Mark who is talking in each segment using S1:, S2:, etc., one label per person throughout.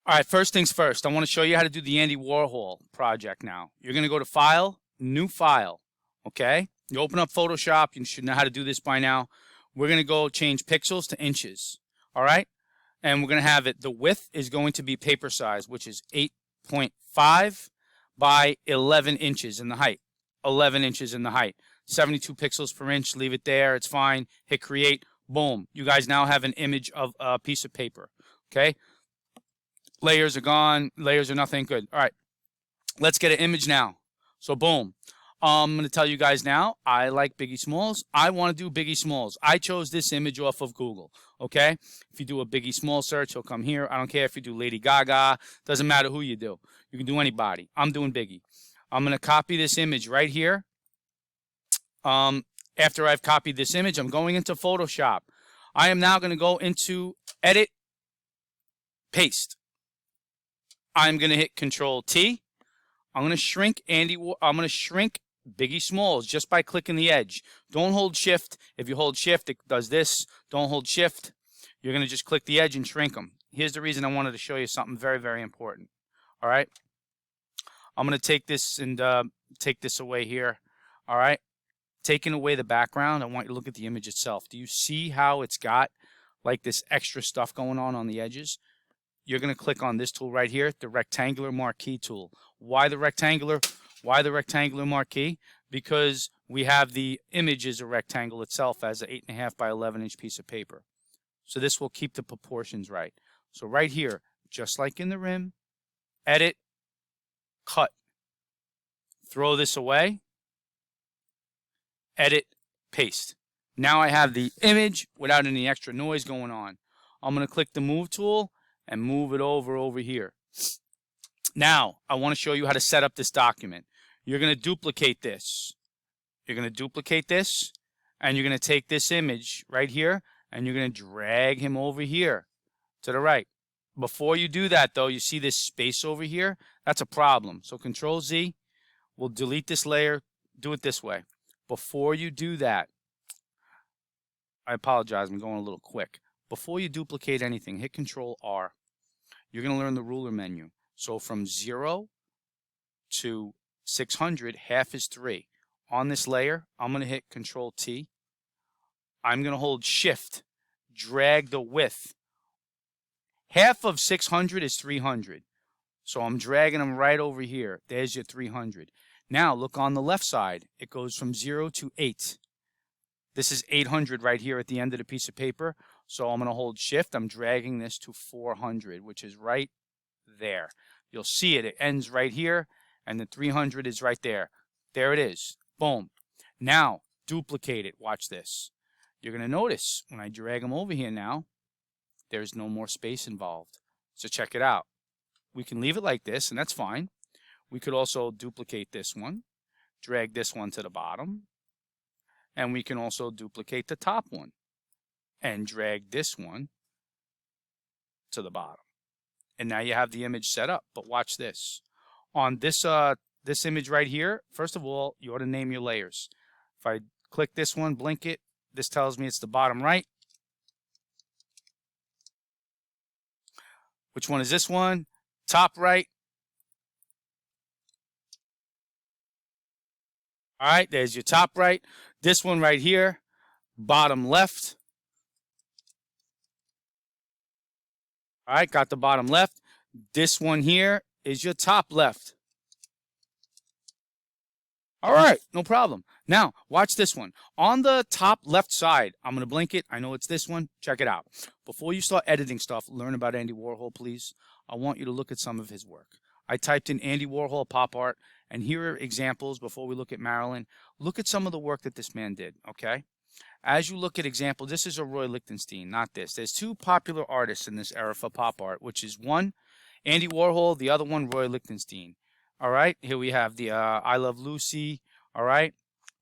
S1: All right, first things first, I want to show you how to do the Andy Warhol project now. You're going to go to File, New File, okay? You open up Photoshop. You should know how to do this by now. We're going to go change pixels to inches, all right? And we're going to have it, the width is going to be paper size, which is 8.5 by 11 inches in the height. 11 inches in the height. 72 pixels per inch, leave it there, it's fine. Hit create, boom. You guys now have an image of a piece of paper, okay? Layers are gone. Layers are nothing. Good. All right. Let's get an image now. So boom. I'm going to tell you guys now, I like Biggie Smalls. I want to do Biggie Smalls. I chose this image off of Google. Okay. If you do a Biggie Smalls search, he'll come here. I don't care if you do Lady Gaga. Doesn't matter who you do. You can do anybody. I'm doing Biggie. I'm going to copy this image right here. After I've copied this image, I'm going into Photoshop. I am now going to go into Edit, Paste. I'm going to hit Control T. I'm going to shrink Biggie Smalls just by clicking the edge. Don't hold Shift. If you hold Shift, it does this. Don't hold Shift. You're going to just click the edge and shrink them. Here's the reason I wanted to show you something very, very important. All right. I'm going to take this and take this away here. All right. Taking away the background, I want you to look at the image itself. Do you see how it's got like this extra stuff going on the edges? You're going to click on this tool right here, the rectangular marquee tool. Why the rectangular? Why the rectangular marquee? Because we have the image as a rectangle itself as an 8.5 by 11 inch piece of paper. So this will keep the proportions right. So right here, just like in the rim, edit, cut. Throw this away, edit, paste. Now I have the image without any extra noise going on. I'm going to click the move tool and move it over here. Now, I want to show you how to set up this document. You're going to duplicate this. You're going to duplicate this, and you're going to take this image right here, and you're going to drag him over here to the right. Before you do that, though, you see this space over here? That's a problem. So Control Z, we'll delete this layer, do it this way. Before you do that, I apologize, I'm going a little quick. Before you duplicate anything, hit Control R. You're going to learn the ruler menu. So from 0 to 600, half is 3. On this layer, I'm going to hit Control T. I'm going to hold Shift, drag the width. Half of 600 is 300. So I'm dragging them right over here. There's your 300. Now look on the left side. It goes from 0 to 8. This is 800 right here at the end of the piece of paper. So I'm going to hold Shift. I'm dragging this to 400, which is right there. You'll see it. It ends right here, and the 300 is right there. There it is. Boom. Now, duplicate it. Watch this. You're going to notice when I drag them over here now, there's no more space involved. So check it out. We can leave it like this, and that's fine. We could also duplicate this one, drag this one to the bottom, and we can also duplicate the top one and drag this one to the bottom. And now you have the image set up. But watch this. On this this image right here, first of all, you ought to name your layers. If I click this one, blink it, this tells me it's the bottom right. Which one is this one? Top right. All right, there's your top right. This one right here, bottom left. All right, got the bottom left. This one here is your top left. All right, no problem. Now, watch this one. On the top left side, I'm going to blink it. I know it's this one. Check it out. Before you start editing stuff, learn about Andy Warhol, please. I want you to look at some of his work. I typed in Andy Warhol pop art, and here are examples before we look at Marilyn. Look at some of the work that this man did, okay? As you look at examples, this is a Roy Lichtenstein, not this. There's two popular artists in this era for pop art, which is one, Andy Warhol, the other one, Roy Lichtenstein. All right, here we have the I Love Lucy, all right?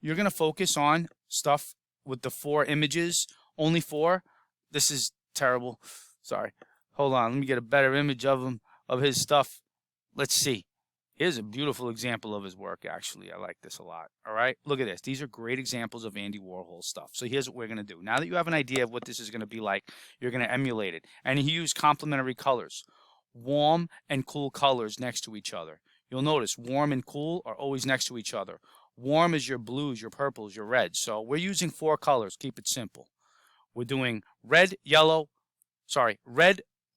S1: You're going to focus on stuff with the 4 images, only 4. This is terrible. Sorry. Hold on, let me get a better image of him, of his stuff. Let's see. Here's a beautiful example of his work, actually. I like this a lot. All right, look at this. These are great examples of Andy Warhol stuff. So here's what we're going to do. Now that you have an idea of what this is going to be like, you're going to emulate it. And he used complementary colors. warm and cool colors next to each other. You'll notice warm and cool are always next to each other. Warm is your blues, your purples, your reds. So we're using 4 colors. Keep it simple. We're doing red,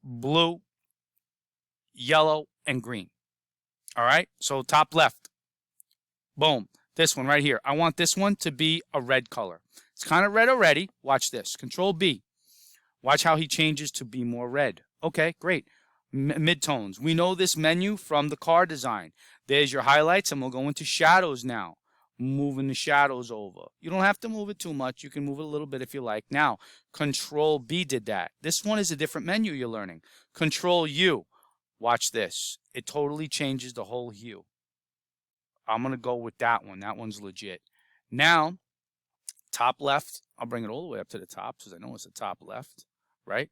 S1: blue, yellow, and green. All right, so top left. Boom. This one right here. I want this one to be a red color. It's kind of red already. Watch this. Control B. Watch how he changes to be more red. Okay, great. Midtones. We know this menu from the car design. There's your highlights, and we'll go into shadows now. Moving the shadows over. You don't have to move it too much. You can move it a little bit if you like. Now, Control B did that. This one is a different menu you're learning. Control U. Watch this. It totally changes the whole hue. I'm going to go with that one. That one's legit. Now, top left. I'll bring it all the way up to the top because I know it's the top left, right?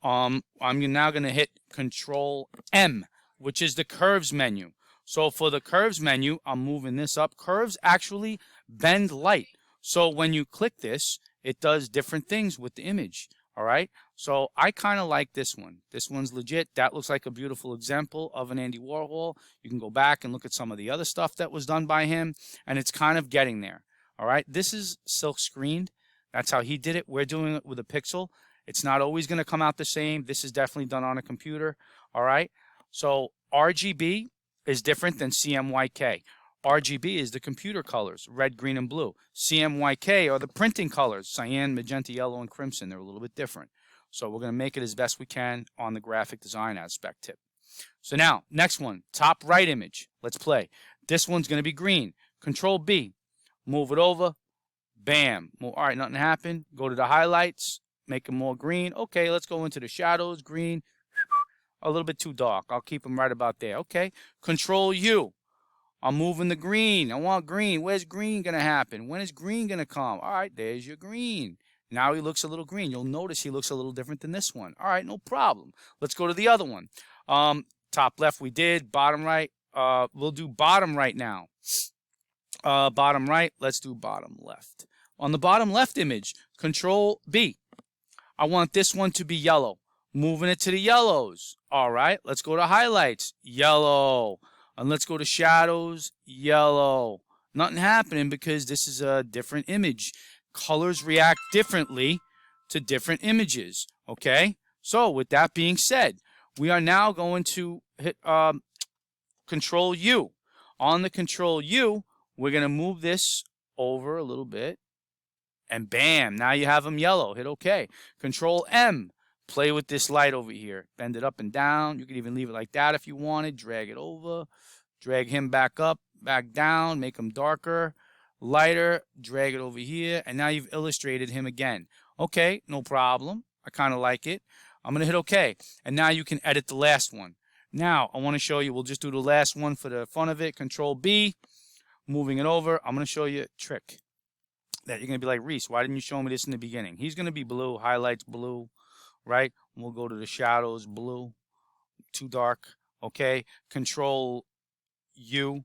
S1: I'm now going to hit Control M, which is the curves menu. So for the curves menu, I'm moving this up. Curves actually bend light. So when you click this, it does different things with the image. All right. So I kind of like this one. This one's legit. That looks like a beautiful example of an Andy Warhol. You can go back and look at some of the other stuff that was done by him, and it's kind of getting there. All right. This is silk screened. That's how he did it. We're doing it with a pixel. It's not always going to come out the same. This is definitely done on a computer. All right. So RGB is different than CMYK. RGB is the computer colors, red, green, and blue. CMYK are the printing colors, cyan, magenta, yellow, and crimson. They're a little bit different. So we're going to make it as best we can on the graphic design aspect tip. So now, next one, top right image. Let's play. This one's going to be green. Control B. Move it over. Bam. All right, nothing happened. Go to the highlights. Make them more green. Okay, let's go into the shadows. Green. A little bit too dark. I'll keep them right about there. Okay. Control U. I'm moving the green. I want green. Where's green going to happen? When is green going to come? All right, there's your green. Now he looks a little green. You'll notice he looks a little different than this one. All right, no problem. Let's go to the other one. Top left we did. Bottom right. We'll do bottom right now. Bottom right. Let's do bottom left. On the bottom left image, Control B. I want this one to be yellow. Moving it to the yellows. All right, let's go to highlights. Yellow. And let's go to shadows. Yellow. Nothing happening because this is a different image. Colors react differently to different images. Okay? So with that being said, we are now going to hit Control U. On the Control U, we're going to move this over a little bit. And bam, now you have them yellow. Hit OK. Control M. Play with this light over here. Bend it up and down. You can even leave it like that if you wanted. Drag it over. Drag him back up, back down. Make him darker, lighter. Drag it over here. And now you've illustrated him again. Okay, no problem. I kind of like it. I'm going to hit OK. And now you can edit the last one. Now, I want to show you. We'll just do the last one for the fun of it. Control B. Moving it over. I'm going to show you a trick. That you're going to be like, Reese, why didn't you show me this in the beginning? He's going to be blue. Highlights blue. Right? We'll go to the shadows, blue, too dark. Okay, Control U.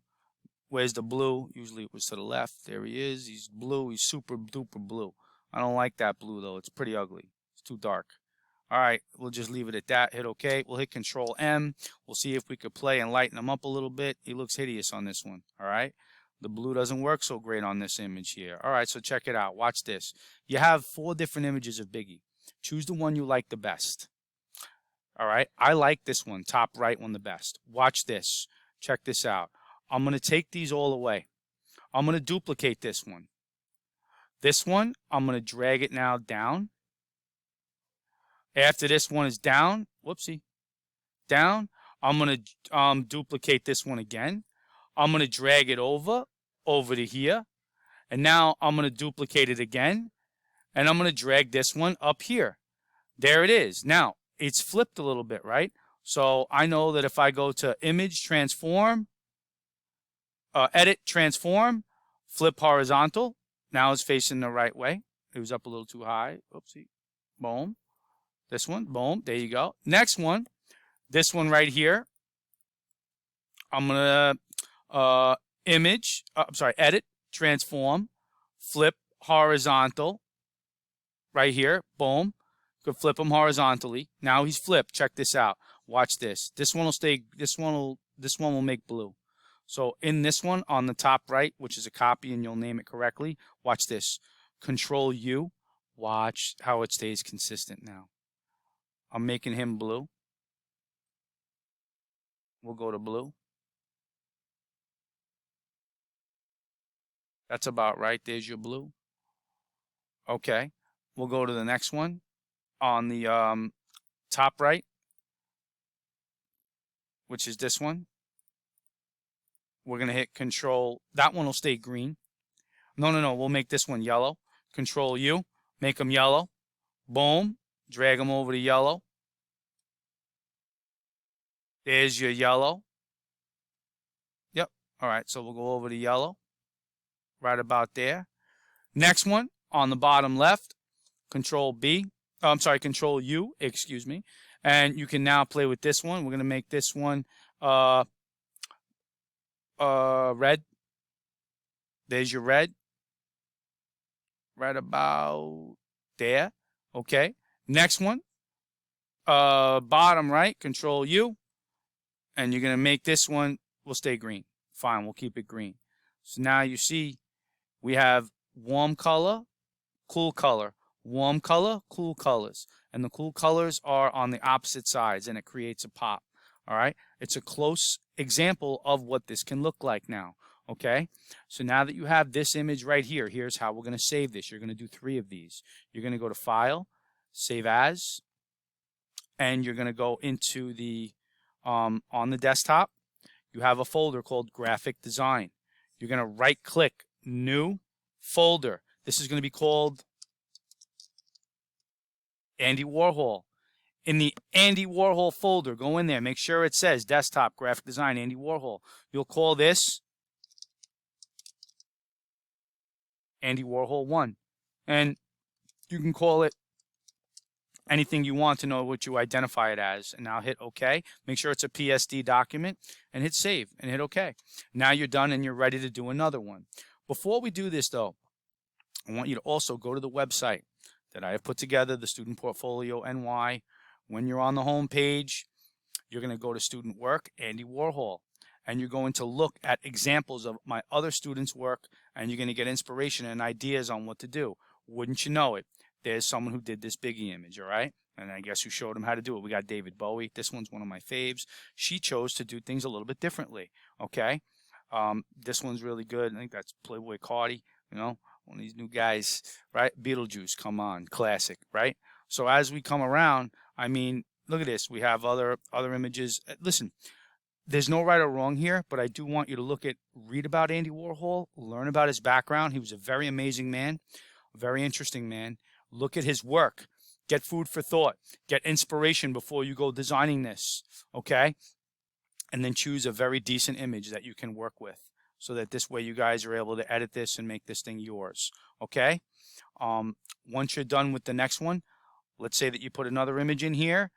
S1: Where's the blue? Usually it was to the left. There he is. He's blue. He's super duper blue. I don't like that blue though. It's pretty ugly. It's too dark. All right, we'll just leave it at that. Hit OK. We'll hit Control M. We'll see if we could play and lighten him up a little bit. He looks hideous on this one. All right. The blue doesn't work so great on this image here. All right, so check it out. Watch this. You have 4 different images of Biggie. Choose the one you like the best. All right. I like this one, top right one the best. Watch this. Check this out. I'm going to take these all away. I'm going to duplicate this one. This one, I'm going to drag it now down. After this one is down, whoopsie, down, I'm going to duplicate this one again. I'm going to drag it over to here. And now I'm going to duplicate it again. And I'm going to drag this one up here. There it is. Now, it's flipped a little bit, right? So I know that if I go to Image, Transform, Edit, Transform, Flip Horizontal, now it's facing the right way. It was up a little too high. Oopsie. Boom. This one. Boom. There you go. Next one. This one right here. I'm going to Edit, Transform, Flip Horizontal. Right here, boom. Could flip him horizontally. Now he's flipped. Check this out. Watch this. This one will stay, this one will make blue. So in this one on the top right, which is a copy and you'll name it correctly, watch this. Control U. Watch how it stays consistent now. I'm making him blue. We'll go to blue. That's about right. There's your blue. Okay. We'll go to the next one on the top right, which is this one. We're going to hit Control. That one will stay green. No. We'll make this one yellow. Control U. Make them yellow. Boom. Drag them over to yellow. There's your yellow. Yep. All right. So we'll go over to yellow. Right about there. Next one on the bottom left. Control B. Oh, I'm sorry. Control U. Excuse me. And you can now play with this one. We're going to make this one red. There's your red. Right about there. Okay. Next one. Bottom right. Control U. And you're going to make this one will stay green. Fine. We'll keep it green. So now you see we have warm color, cool color, warm color, cool colors. And the cool colors are on the opposite sides, and it creates a pop. All right? It's a close example of what this can look like now. Okay? So now that you have this image right here, here's how we're going to save this. You're going to do 3 of these. You're going to go to File, Save As, and you're going to go into the, on the desktop, you have a folder called Graphic Design. You're going to right-click, New Folder. This is going to be called Andy Warhol. In the Andy Warhol folder, go in there. Make sure it says Desktop, Graphic Design, Andy Warhol. You'll call this Andy Warhol 1. And you can call it anything you want to know what you identify it as. And now hit OK. Make sure it's a PSD document and hit Save and hit OK. Now you're done and you're ready to do another one. Before we do this, though, I want you to also go to the website that I have put together, the Student Portfolio NY. When you're on the home page, you're going to go to Student Work, Andy Warhol, and you're going to look at examples of my other students' work, and you're going to get inspiration and ideas on what to do. Wouldn't you know it? There's someone who did this Biggie image, all right? And I guess who showed him how to do it. We got David Bowie. This one's one of my faves. She chose to do things a little bit differently, okay? This one's really good. I think that's Playboy Cardi, you know, one of these new guys, right? Beetlejuice, come on, classic, right? So as we come around, I mean, look at this. We have other images. Listen, there's no right or wrong here, but I do want you to read about Andy Warhol, learn about his background. He was a very amazing man, a very interesting man. Look at his work. Get food for thought. Get inspiration before you go designing this, okay? And then choose a very decent image that you can work with so that this way you guys are able to edit this and make this thing yours, okay? Once you're done with the next one, let's say that you put another image in here.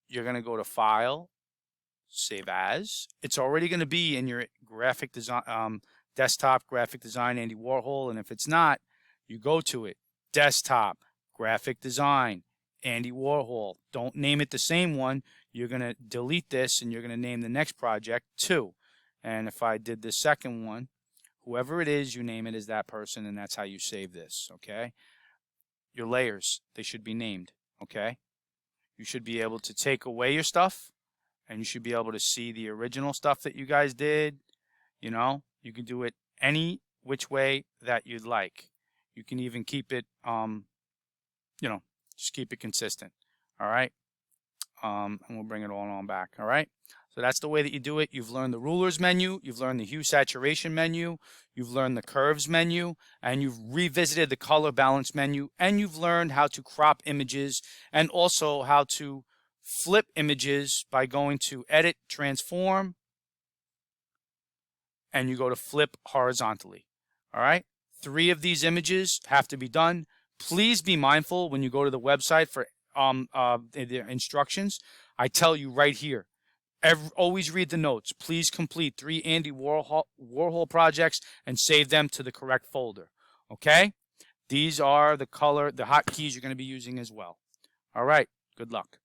S1: You're going to go to File, Save As. It's already going to be in your graphic design, desktop, graphic design, Andy Warhol. And if it's not, you go to it, Desktop, Graphic Design, Andy Warhol. Don't name it the same one. You're going to delete this and you're going to name the next project 2. And if I did the second one, whoever it is, you name it as that person, and that's how you save this, okay? Your layers, they should be named, okay? You should be able to take away your stuff, and you should be able to see the original stuff that you guys did. You know, you can do it any which way that you'd like. You can even keep it, you know, just keep it consistent, all right? And we'll bring it all on back, all right? So that's the way that you do it. You've learned the rulers menu, you've learned the hue saturation menu, you've learned the curves menu, and you've revisited the color balance menu, and you've learned how to crop images and also how to flip images by going to Edit, Transform, and you go to Flip Horizontally. All right? 3 of these images have to be done. Please be mindful when you go to the website for the instructions. I tell you right here, always read the notes. Please complete 3 Andy Warhol projects and save them to the correct folder. Okay? These are the hotkeys you're going to be using as well. All right. Good luck.